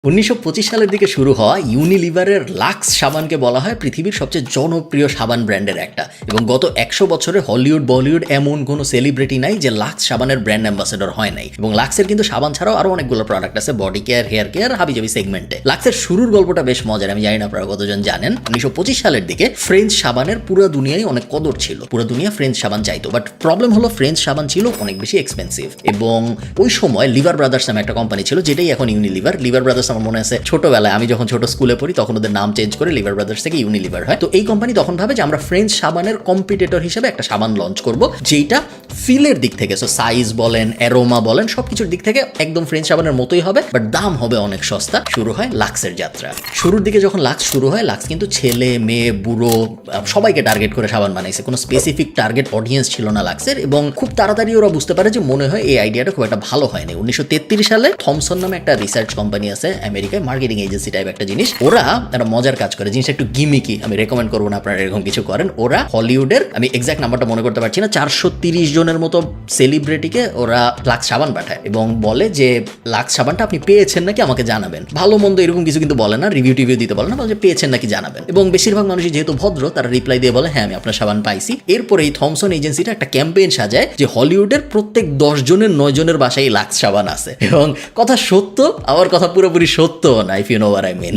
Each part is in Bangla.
1925 সালের দিকে শুরু হওয়া ইউনিলিভারের লাক্স সাবানকে বলা হয় পৃথিবীর সবচেয়ে জনপ্রিয় সাবান ব্র্যান্ডের একটা, এবং গত 100 বছরে হলিউড বলিউড এমন কোনো সেলিব্রিটি নাই যে লাক্স সাবানের ব্র্যান্ড অ্যাম্বাসেডর হয় নাই। এবং লাক্সের কিন্তু সাবান ছাড়াও আরো অনেকগুলো প্রোডাক্ট আছে বডি কেয়ার, হেয়ার কেয়ার, হাবিজাবি সেগমেন্টে। লাক্সের শুরুর গল্পটা বেশ মজার, আমি জানি না আপনারা কতজন জানেন। 1925 সালের দিকে ফ্রেঞ্চ সাবানের পুরো দুনিয়ায় অনেক কদর ছিল, পুরো দুনিয়া ফ্রেঞ্চ সাবান চাইতো, বাট প্রবলেম হলো ফ্রেঞ্চ সাবান ছিল অনেক বেশি এক্সপেন্সিভ। এবং ওই সময় লিভার ব্রাদার্স নামে একটা কোম্পানি ছিল, যেটাই এখন ইউনিলিভার। লিভার ব্রাদার্স আমার মনে আছে ছোটবেলায় আমি যখন ছোট স্কুলে পড়ি তখন ওদের নাম চেঞ্জ করে লিভার ব্রাদার্স থেকে ইউনিলিভার হয়। তো এই কোম্পানি তখন ভাবে যে আমরা ফ্রেঞ্চ সাবানের কম্পিটিটর হিসেবে একটা সাবান লঞ্চ করব, যেটা ফিলের দিক থেকে, সো সাইজ বলেন, অ্যারোমা বলেন, সবকিছুর দিক থেকে একদম ফ্রেঞ্চ সাবানের মতোই হবে, বাট দাম হবে অনেক সস্তা। শুরু হয় লাক্সের যাত্রা। শুরুর দিকে যখন লাক্স শুরু হয়, লাক্স কিন্তু ছেলে মেয়ে বুড়ো সবাইকে টার্গেট করে সাবান বানাইছে, কোনো স্পেসিফিক টার্গেট অডিয়েন্স ছিল না লাক্সের। এবং খুব তাড়াতাড়ি ওরা বুঝতে পারে যে মনে হয় এই আইডিয়াটা খুব একটা ভালো হয়নি। 1933 সালে থমসন নামে একটা রিসার্চ কোম্পানি আছে আমেরিকায়, মার্কেটিং এজেন্সি টাইপ একটা জিনিস। ওরা একটা মজার কাজ করে, জিনিসটা একটু গিমিকি, আমি রেকমেন্ড করবো না আপনারা এরকম কিছু করেন। ওরা হলিউডের, আমি এক্সাক্ট নাম্বারটা মনে করতে পারছি না, 430 জনের মতো সেলিব্রিটিকে ওরা লাক্স সাবান পাঠায় এবং বলে যে লাক্স সাবানটা আপনি পেয়েছেন নাকি আমাকে জানাবেন। ভালো মন্দ এরকম কিছু কিন্তু বলে না, রিভিউ টিভিউ দিতে বলে না, বলে যে পেয়েছেন নাকি জানাবেন। এবং বেশিরভাগ মানুষই যেহেতু ভদ্র, তারা রিপ্লাই দিয়ে বলে হ্যাঁ আমি আপনার সাবান পাইছি। এরপরে এই থমসন এজেন্সিটা একটা ক্যাম্পেইন সাজায় যে হলিউডের প্রত্যেক 10 জনের 9 জনের বাসায় এই লাক্স সাবান আছে। এবং কথা সত্য, আমার কথা পুরোপুরি সত্য না, if you know what I mean.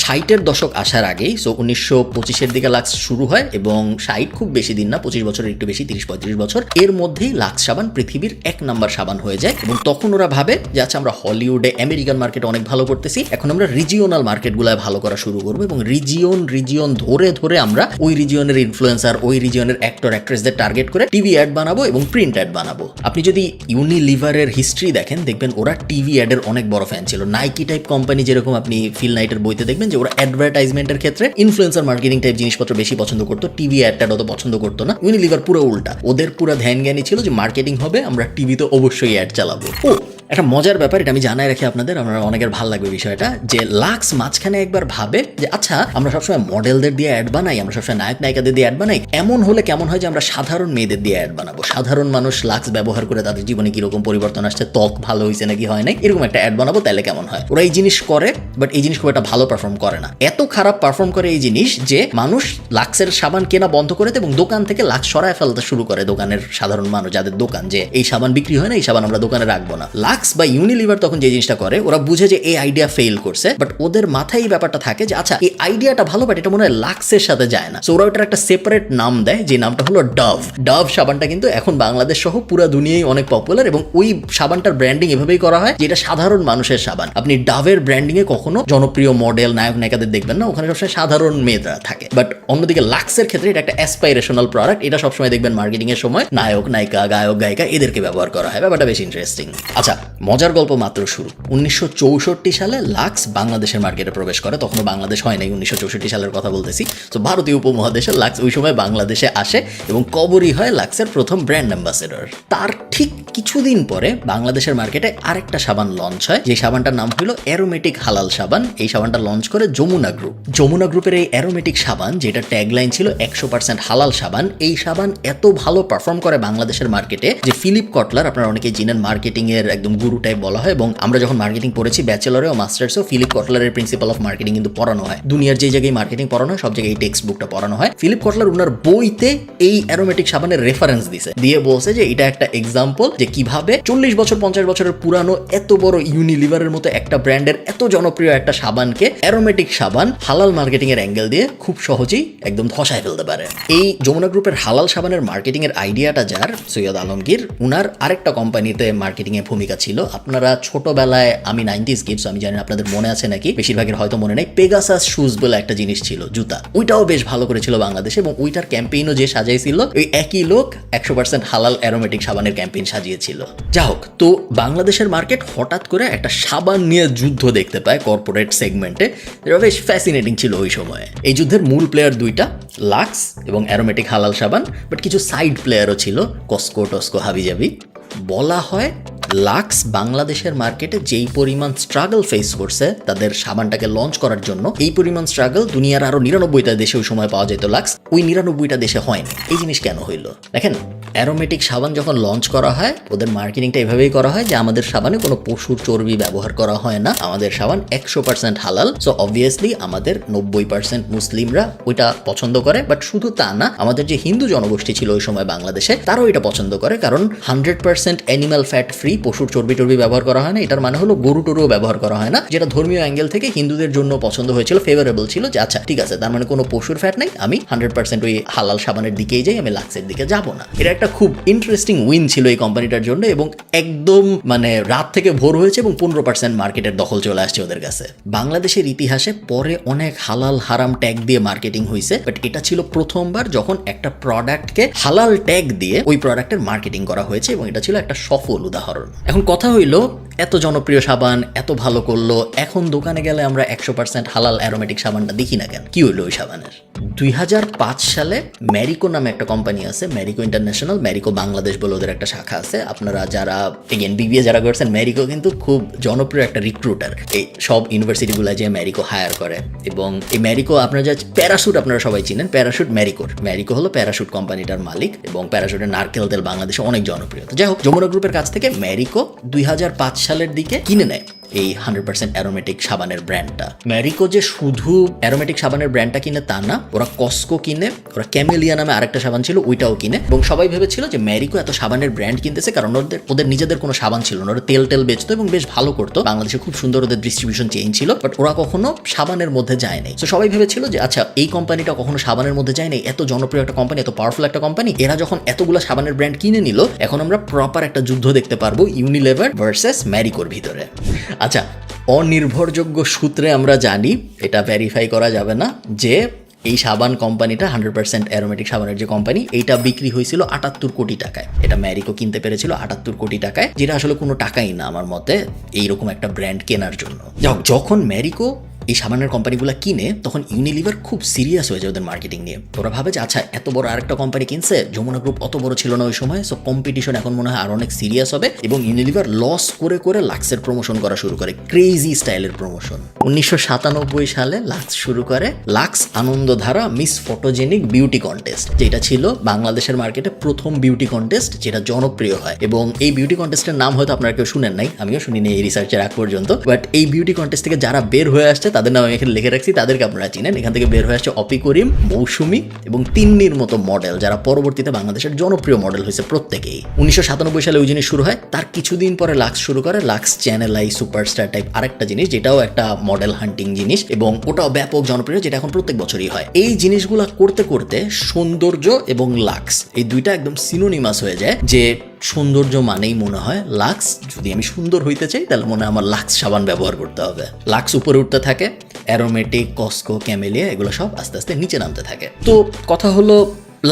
60-এর দশক আসার আগেই, সো 1925-এর দিকে লাক্স শুরু হয়, এবং 60 খুব বেশি দিন না, 25 বছরের একটু বেশি, 30-35 বছর এর মধ্যেই লাক্স সাবান পৃথিবীর 1 নাম্বার সাবান হয়ে যায়। এবং তখন ওরা ভাবে যে আচ্ছা আমরা হলিউডে, আমেরিকান মার্কেটে অনেক ভালো করতেছি, এখন আমরা রিজিওনাল মার্কেটগুলোয় ভালো করা শুরু করবো, এবং রিজিয়ন ধরে ধরে আমরা ওই রিজিয়নের ইনফ্লুয়েন্সার, ওই রিজিয়নের অ্যাক্টর অ্যাক্ট্রেসদের টার্গেট করে টিভি অ্যাড বানাবো এবং প্রিন্ট অ্যাড বানাবো। আপনি যদি ইউনিলিভারের হিস্ট্রি দেখেন, দেখবেন ওরা টিভি অ্যাডের অনেক বড় ফ্যান ছিল। নাইকি টাইপ কোম্পানি যেরকম আপনি ফিল নাইটের বইতে দেখবেন যে ওরা অ্যাডভার্টাইজমেন্টের ক্ষেত্রে ইনফ্লুয়েন্সার মার্কেটিং টাইপ জিনিসপত্র বেশি পছন্দ করতো, টিভি অ্যাডটা অত পছন্দ করতো না। ইউনিলিভার পুরো উল্টা, ওদের পুরো ধ্যান জ্ঞানী ছিল যে মার্কেটিং হবে, আমরা টিভিতে অবশ্যই অ্যাড চালাবো। ও একটা মজার ব্যাপার, এটা আমি জানাই রাখি আপনাদের, আমরা অনেকের ভালো লাগবে বিষয়টা, যে লাক্স মাঝখানে একবার ভাবে যে আচ্ছা আমরা সবসময় মডেলদের দিয়ে অ্যাড বানাই, আমরা সবসময় নায়ক নায়িকাদের দিয়ে অ্যাড বানাই, এমন হলে কেমন হয় যে আমরা সাধারণ মেয়েদের দিয়ে অ্যাড বানাবো। সাধারণ মানুষ লাক্স ব্যবহার করে তাদের জীবনে কিরকম পরিবর্তন আসছে, ত্বক ভালো হয়েছে নাকি হয় নাই, এরকম একটা অ্যাড বানাবো, তাহলে কেমন হয়। ওরা এই জিনিস করে, বাট এই জিনিস খুব একটা ভালো পারফর্ম করে না। এত খারাপ পারফর্ম করে এই জিনিস যে মানুষ লাক্সের সাবান কেনা বন্ধ করে দেয় এবং দোকান থেকে লাক্স সরায় ফেলতে শুরু করে। দোকানের সাধারণ মানুষ যাদের দোকান, যে এই সাবান বিক্রি হয় না, এই সাবান আমরা দোকানে রাখবো না। লাক্স বা ইউনিলিভার তখন যে জিনিসটা করে, ওরা বুঝে যে এই আইডিয়া ফেল করছে, বাট ওদের মাথায় এই ব্যাপারটা থাকে যে আচ্ছা এই আইডিয়াটা ভালো, বাট এটা মনে হয় লাক্সের সাথে যায় না। সো ওরা ওটার একটা সেপারেট নাম দেয়, যে নামটা হলো ডাভ। ডাভ সাবানটা কিন্তু এখন বাংলাদেশ সহ পুরো দুনিয়ায় অনেক পপুলার, এবং ওই সাবানটার ব্র্যান্ডিং এভাবেই করা হয় যে এটা সাধারণ মানুষের সাবান। আপনি ডাভের ব্র্যান্ডিং এ কখনো জনপ্রিয় মডেল, নায়ক নায়িকাদের দেখবেন না, ওখানে সবসময় সাধারণ মেয়েরা থাকে। বাট অন্যদিকে লাক্সের ক্ষেত্রে এটা একটা অ্যাসপাইরেশনাল প্রোডাক্ট, এটা সবসময় দেখবেন মার্কেটিং এর সময় নায়ক নায়িকা, গায়ক গায়িকা এদেরকে ব্যবহার করা হয়। ব্যাপারটা বেশ ইন্টারেস্টিং। আচ্ছা, মজার গল্প মাত্র শুরু। 1964 সালে লাক্স বাংলাদেশের মার্কেটে প্রবেশ করে, তখনও বাংলাদেশ হয় নাই, 1964 সালের কথা বলতেছি। তো ভারতীয় উপমহাদেশের লাক্স ওই সময় বাংলাদেশে আসে এবং কবরই হয় লাক্সের প্রথম ব্র্যান্ড অ্যাম্বাসেডর। তার ঠিক কিছুদিন পরে বাংলাদেশের মার্কেটে আরেকটা সাবান লঞ্চ হয়, যে সাবানটার নাম হলো অ্যারোমেটিক হালাল সাবান। এই সাবানটা লঞ্চ করে যমুনা গ্রুপ। যমুনা গ্রুপের এই অ্যারোমেটিক সাবান, যেটা ট্যাগলাইন ছিল 100% হালাল সাবান, এই সাবান এত ভালো পারফর্ম করে বাংলাদেশের মার্কেটে যে ফিলিপ কটলার, আপনারা অনেকেই চিনেন, মার্কেটিং এর একদম গুরু টাইপ বলা হয়, এবং আমরা যখন মার্কেটিং পড়েছি ব্যাচেলরে ও মাস্টার্সেও, ফিলিপ কটলারের প্রিন্সিপাল অফ মার্কেটিং কিন্তু পড়ানো হয়। দুনিয়ার যে জায়গায় মার্কেটিং পড়ানো হয় সব জায়গায় এই টেক্সট বুকটা পড়ানো হয়। ফিলিপ কটলার ওনার বইতে এই অ্যারোমেটিক সাবানের রেফারেন্স দিছে, দিয়ে বলছে যে এটা একটা এক্সাম্পল যে কিভাবে 40 বছর 50 বছরের পুরানো এত বড় ইউনিলিভারের মতো একটা ব্র্যান্ডের এত জনপ্রিয় একটা সাবানকে অ্যারোমেটিক সাবান হালাল মার্কেটিং এর অ্যাঙ্গেল দিয়ে খুব সহজেই একদম ধসায় ফেলতে পারে। এই যমুনা গ্রুপের হালাল সাবানের মার্কেটিং এর আইডিয়াটা যার, সৈয়দ আলমগীর, উনার আরেকটা কোম্পানিতে মার্কেটিং এর ভূমিকা ছিল। আপনারা ছোটবেলায়, আমি 90s কিডস, আমি জানি আপনাদের মনে আছে নাকি, বেশিরভাগের হয়তো মনে নেই, পেগাসাস শুজ বলে একটা জিনিস ছিল, জুতা, ওইটাও বেশ ভালো করেছিল বাংলাদেশে, এবং ওইটার ক্যাম্পেইনও যে সাজাইছিল ওই একই লোক 100% হালাল অ্যারোমেটিক সাবানের ক্যাম্পেইন সাজিয়েছিল। যা হোক, তো বাংলাদেশের মার্কেট হঠাৎ করে একটা সাবান নিয়ে যুদ্ধ দেখতে পায় কর্পোরেট সেগমেন্টে, যেটা বেশ ফ্যাসিনেটিং ছিল ওই সময়ে। এই যুদ্ধের মূল প্লেয়ার দুইটা, লাক্স এবং অ্যারোমেটিক হালাল সাবান, বাট কিছু সাইড প্লেয়ারও ছিল, কসকো টস্কো হাবিজাবি। বলা হয় লাক্স বাংলাদেশের মার্কেটে যেই পরিমাণ স্ট্রাগল ফেস করছে তাদের সাবানটাকে লঞ্চ করার জন্য, এই পরিমাণ স্ট্রাগল দুনিয়ার আরো 99টা দেশে ওই সময় পাওয়া যেত লাক্স, ওই 99টা দেশে হয়নি। এই জিনিস কেন হইলো? দেখেন, অ্যারোমেটিক সাবান যখন লঞ্চ করা হয় ওদের মার্কেটিংটা এভাবেই করা হয় যে আমাদের সাবানে কোনো পশুর চর্বি ব্যবহার করা হয় না, আমাদের সাবান 100% হালাল। সো অবভিয়াসলি আমাদের 90% মুসলিমরা ওইটা পছন্দ করে। বাট শুধু তা না, আমাদের যে হিন্দু জনগোষ্ঠী ছিল ওই সময় বাংলাদেশে, তারাও এটা পছন্দ করে, কারণ 100% অ্যানিমাল ফ্যাট ফ্রি, পশুর চর্বি টর্বি ব্যবহার করা হয় না। এটার মানে হলো গরু টরুও ব্যবহার করা হয় না, যেটা ধর্মীয় অ্যাঙ্গেল থেকে হিন্দুদের জন্য পছন্দ হয়েছিল, ফেভারেবল ছিল যে আচ্ছা ঠিক আছে, তার মানে কোনো পশুর ফ্যাট নাই, আমি 100% ওই হালাল সাবানের দিকেই যাই, আমি লাক্সের দিকে যাব না। এটা একটা খুব ইন্টারেস্টিং উইন ছিল এই কোম্পানিটার জন্য, এবং একদম মানে রাত থেকে ভোর হয়েছে এবং 15% মার্কেটের দখল চলে আসছে ওদের কাছে। বাংলাদেশের ইতিহাসে পরে অনেক হালাল হারাম ট্যাগ দিয়ে মার্কেটিং হয়েছে, বাট এটা ছিল প্রথমবার যখন একটা প্রোডাক্টকে হালাল ট্যাগ দিয়ে ওই প্রোডাক্টের মার্কেটিং করা হয়েছে, এবং এটা ছিল একটা সফল উদাহরণ। এখন কথা হইলো, এত জনপ্রিয় সাবান এত ভালো করলো, এখন দোকানে গেলে আমরা 100% হালাল অ্যারোমেটিক সাবানটা দেখি না কেন? কি হইলো ওই সাবানের? 2005 সালে ম্যারিকো নামে একটা কোম্পানি আছে, ম্যারিকো ইন্টারন্যাশনাল, ম্যারিকো বাংলাদেশ বলে ওদের একটা শাখা আছে। আপনারা যারা এগেন বিবিএ যারা করছেন, ম্যারিকো কিন্তু খুব জনপ্রিয় একটা রিক্রুটার, এই সব ইউনিভার্সিটিগুলো যে ম্যারিকো হায়ার করে। এবং এই ম্যারিকো আপনারা যা প্যারাশুট আপনারা সবাই চিনেন, প্যারাশুট ম্যারিকো হলো প্যারাশুট কোম্পানিটার মালিক, এবং প্যারাশুটের নারকেল তেল বাংলাদেশে অনেক জনপ্রিয়। তো যাই হোক, যমুনা গ্রুপের কাছ থেকে ম্যারিকো 2005 সালের দিকে কিনে নেয় এই 100% অ্যারোমেটিক সাবানের ব্র্যান্ডটা। ম্যারিকো যে শুধু অ্যারোমেটিক সাবানের ব্র্যান্ডটা কিনে তা না, ওরা কসকো কিনে, ওরা ক্যামেলিয়া নামে আরেকটা সাবান ছিল ওইটাও কিনে। এবং সবাই ভেবেছিল যে ম্যারিকো এত সাবানের ব্র্যান্ড কিনতেছে কারণ ওদের নিজেদের কোনো সাবান ছিল না, ওরা তেল বেচতো এবং বেশ ভালো করতো, বাংলাদেশে খুব সুন্দর ওদের ডিস্ট্রিবিউশন চেইন ছিল, বাট ওরা কখনো সাবানের মধ্যে যায় নাই। তো সবাই ভেবেছিল যে আচ্ছা এই কোম্পানিটা কখনো সাবানের মধ্যে যায় নাই, এত জনপ্রিয় একটা কোম্পানি, এত পাওয়ারফুল একটা কোম্পানি, এরা যখন এতগুলো সাবানের ব্র্যান্ড কিনে নিল, এখন আমরা প্রপার একটা যুদ্ধ দেখতে পারবো ইউনিলিভার ভার্সেস ম্যারিকোর ভিতরে। আচ্ছা, অনির্ভরযোগ্য সূত্রে আমরা জানি, এটা ভেরিফাই করা যাবে না, যে এই সাবান কোম্পানিটা 100% অ্যারোমেটিক সাবানের যে কোম্পানি, এইটা বিক্রি হয়েছিল 78 কোটি টাকায়। এটা ম্যারিকো কিনতে পেরেছিল 78 কোটি টাকায়, যেটা আসলে কোনো টাকাই না আমার মতে এইরকম একটা ব্র্যান্ড কেনার জন্য। যখন ম্যারিকো এই সাবানের কোম্পানিগুলো কিনে, তখন ইউনিলিভার খুব সিরিয়াস হয়ে যায় ওদের মার্কেটিং নিয়ে। ওরা ভাবে যে আচ্ছা এত বড় আরেকটা কোম্পানি কিনছে, যমুনা গ্রুপ অত বড় ছিল না ওই সময়, সো কম্পিটিশন এখন মনে হয় আর অনেক সিরিয়াস হবে, এবং ইউনিলিভার লস করে করে লাক্সের প্রমোশন করা শুরু করে, ক্রেজি স্টাইলের প্রমোশন। 1997 সালে লাক্স শুরু করে Lux Anandadhara miss photogenic beauty contest, যেটা ছিল বাংলাদেশের মার্কেটে প্রথম বিউটি কন্টেস্ট যেটা জনপ্রিয় হয়। এবং এই বিউটি কন্টেস্টের নাম হয়তো আপনারা কেউ শুনেন নাই, আমিও শুনিনি এই রিসার্চের আগ পর্যন্ত, বাট এই বিউটি কন্টেস্ট থেকে যারা বের হয়ে আসছে তাদের নাম আমি এখানে লিখে রাখছি, তাদেরকে আপনারা চিনেন। এখান থেকে বের হয়ে আসছে অপি করিম, মৌসুমী এবং তিন্নির মতো মডেল, যারা পরবর্তীতে বাংলাদেশের জনপ্রিয় মডেল হয়েছে প্রত্যেকেই। 1997 সালে ওই জিনিস শুরু হয়, তার কিছুদিন পরে লাক্স শুরু করে Lux channel I superstar type আরেকটা জিনিস, যেটাও একটা মডেল হান্টিং জিনিস, এবং ওটাও ব্যাপক জনপ্রিয়, যেটা এখন প্রত্যেক বছরই হয়। এই জিনিসগুলো করতে করতে সৌন্দর্য এবং লাক্স এই দুইটা একদম সিনোনিমাস হয়ে যায়, যে সৌন্দর্য মানেই মনে হয় লাক্স, যদি আমি সুন্দর হইতে চাই তাহলে মনে হয় আমার লাক্স সাবান ব্যবহার করতে হবে। লাক্স উপরে উঠতে থাকে, অ্যারোমেটিক, কসকো, ক্যামেলিয়া এগুলো সব আস্তে আস্তে নিচে নামতে থাকে। তো কথা হলো,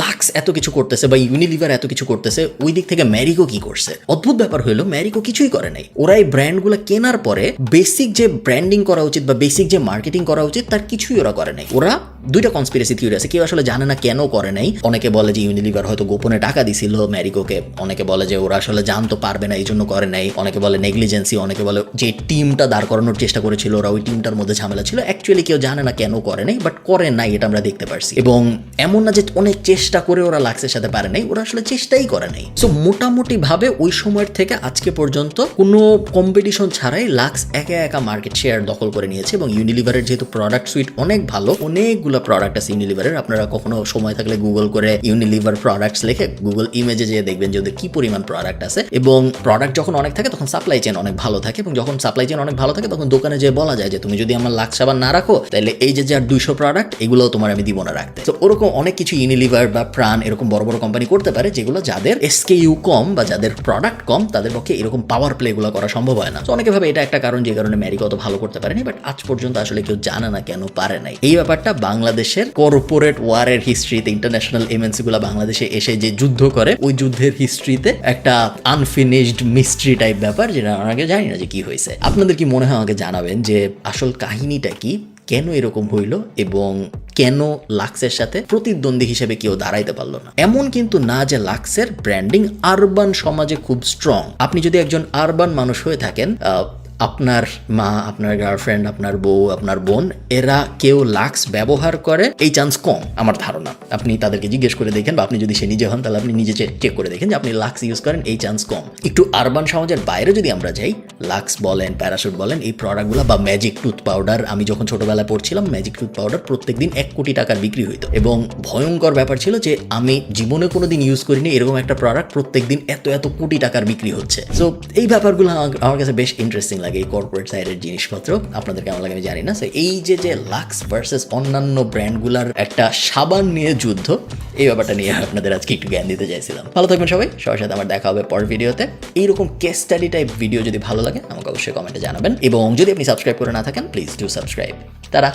লাক্স এত কিছু করতেছে বা ইউনিলিভার এত কিছু করতেছে, ওই দিক থেকে ম্যারিকো কি করছে? অদ্ভুত ব্যাপার হলো, ম্যারিকো কিছুই করে নাই। ওরা এই ব্র্যান্ডগুলো কেনার পরে বেসিক যে ব্র্যান্ডিং করা উচিত বা বেসিক যে মার্কেটিং করা উচিত তার কিছুই ওরা করে নাই। ওরা দুইটা কনস্পিরেসি থিওরি আছে, কেউ আসলে জানে না কেন করে নাই। অনেকে বলে যে ইউনিলিভার হয়তো গোপনে টাকা দিছিল ম্যারিকোকে, অনেকে বলে যে ওরা আসলে জানতে পারবে না এই জন্য করে নাই, অনেকে বলে নেগলিজেন্সি, অনেকে বলে যে টিমটা দাঁড় করানোর চেষ্টা করেছিল ওরা, ওই টিমটার মধ্যে ঝামেলা ছিল। অ্যাকচুয়ালি কেউ জানে না কেন করে নাই, বাট করে নাই এটা আমরা দেখতে পারছি। এবং এমন না যে অনেক চেষ্টা করে ওরা লাক্সের সাথে পারে নাই, ওরা আসলে চেষ্টাই করে নাই। সো মোটামুটি ভাবে ওই সময়ের থেকে আজকে পর্যন্ত কোনো কম্পিটিশন ছাড়াই লাক্স একা একা মার্কেট শেয়ার দখল করে নিয়েছে। এবং ইউনিলিভারের যেহেতু প্রোডাক্ট সুইট অনেক ভালো, অনেকগুলো প্রোডাক্ট আছে ইউনিলিভারের, আপনারা কখনো সময় থাকলে গুগল করে ইউনিলিভার প্রোডাক্টস লিখে গুগল ইমেজে যেয়ে দেখবেন যে ওদের কি পরিমাণ প্রোডাক্ট আছে। এবং প্রোডাক্ট যখন অনেক থাকে তখন সাপ্লাই চেন অনেক ভালো থাকে, এবং যখন সাপ্লাই চেন অনেক ভালো থাকে তখন দোকানে যেয়ে বলা যায় যে তুমি যদি আমার লাক্স সাবান না রাখো তাহলে এই যে যার 200 প্রোডাক্ট এগুলোও তোমার আমি দিব না রাখতে। তো ওরকম অনেক কিছু ইউনিলিভার বা প্রাণ এরকম বড় বড় কোম্পানি করতে পারে, যেগুলো যাদের এসকেইউ কম বা যাদের প্রোডাক্ট কম তাদের পক্ষে এরকম পাওয়ার প্লে গুলো করা সম্ভব হয় না। তো অনেকে ভাবে এটা একটা কারণ যে কারণে ম্যারিকো অত ভালো করতে পারেনি, বাট আজ পর্যন্ত আসলে কেউ জানে না কেন পারে নাই। এই ব্যাপারটা বাংলাদেশের কর্পোরেট ওয়ারের হিস্ট্রিতে, ইন্টারন্যাশনাল এমএনসি গুলা বাংলাদেশে এসে যে যুদ্ধ করে ওই যুদ্ধের হিস্ট্রিতে একটা আনফিনিশড মিস্ট্রি টাইপ ব্যাপার, যেটা আমরা আগে জানি না যে কি হয়েছে। আপনাদের কি মনে হয় আমাকে জানাবেন যে আসল কাহিনীটা কি, কেন এরকম হইল এবং কেন লাক্সের সাথে প্রতিদ্বন্দ্বী হিসেবে কেউ দাঁড়াইতে পারলো না। এমন কিন্তু না যে লাক্সের ব্র্যান্ডিং আরবান সমাজে খুব স্ট্রং। আপনি যদি একজন আরবান মানুষ হয়ে থাকেন, আপনার মা, আপনার গার্লফ্রেন্ড, আপনার বউ, আপনার বোন, এরা কেউ লাক্স ব্যবহার করে এই চান্স কম আমার ধারণা। আপনি তাদেরকে জিজ্ঞেস করে দেখেন, বা আপনি যদি সে নিজে হন তাহলে আপনি নিজে চেক করে দেখেন যে আপনি লাক্স ইউজ করেন, এই চান্স কম। একটু আরবান সমাজের বাইরে যদি আমরা যাই, লাক্স বলেন, প্যারাশুট বলেন, এই প্রোডাক্টগুলো বা ম্যাজিক টুথ পাউডার, আমি যখন ছোটবেলায় পড়ছিলাম ম্যাজিক টুথ পাউডার প্রত্যেকদিন 1 কোটি টাকার বিক্রি হইতো, এবং ভয়ঙ্কর ব্যাপার ছিল যে আমি জীবনে কোনোদিন ইউজ করিনি এরকম একটা প্রোডাক্ট প্রত্যেকদিন এত কোটি টাকার বিক্রি হচ্ছে। সো এই ব্যাপারগুলো আমার কাছে বেশ ইন্টারেস্টিং লাগে, এই কর্পোরেট সাইডের জিনিসপত্র। আপনাদের কেমন লাগে আমি জানি না। সো এই যে লাক্স ভার্সেস অন্যান্য ব্র্যান্ডগুলার একটা সাবান নিয়ে যুদ্ধ, এই ব্যাপারটা নিয়ে আপনাদের আজকে একটু জ্ঞান দিতে চাইছিলাম। ভালো থাকবেন সবাই, সবার সাথে আমার দেখা হবে পরের ভিডিওতে। এইরকম কেস স্টাডি টাইপ ভিডিও যদি ভালো লাগে আমাকে অবশ্যই কমেন্টে জানাবেন, এবং যদি আপনি সাবস্ক্রাইব করে না থাকেন প্লিজ ডু সাবস্ক্রাইব। তারা